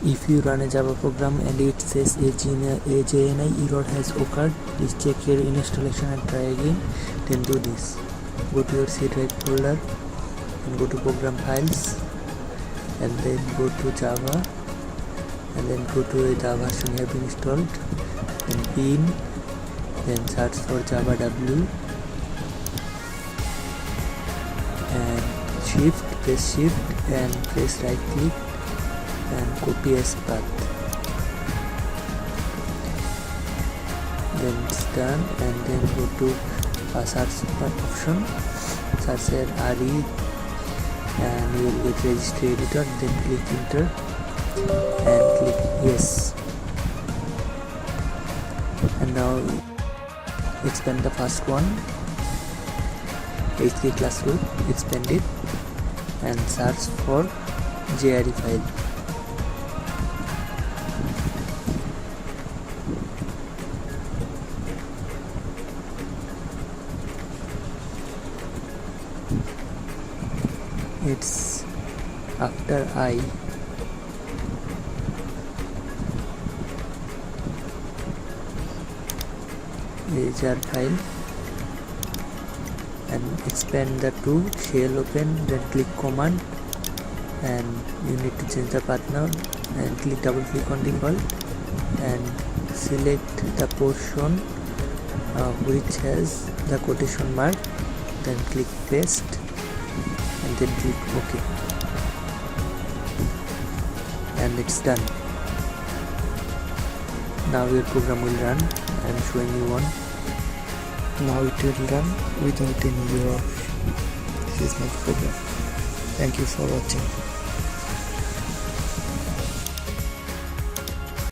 If you run a Java program and it says a JNI error has occurred, please check your installation and try again. Then do this. Go to your C drive folder and go to program files and then go to Java and then go to the version you have installed and bin, then search for Java W and press shift and press right click and copy as path. Then it's done, and then go to search option, search RE and you will get registry editor. Then click enter and click yes. And now expand the first one, H3 classroom, expand it and search for JRE file. It's after I. Jar file and expand the two, shell open, then click command and you need to change the path now and click double click on default and select the portion which has the quotation mark, then click paste and then click OK and it's done. Now your program will run. I am showing you one. Now it will run without any error. This is my program. Thank you for watching.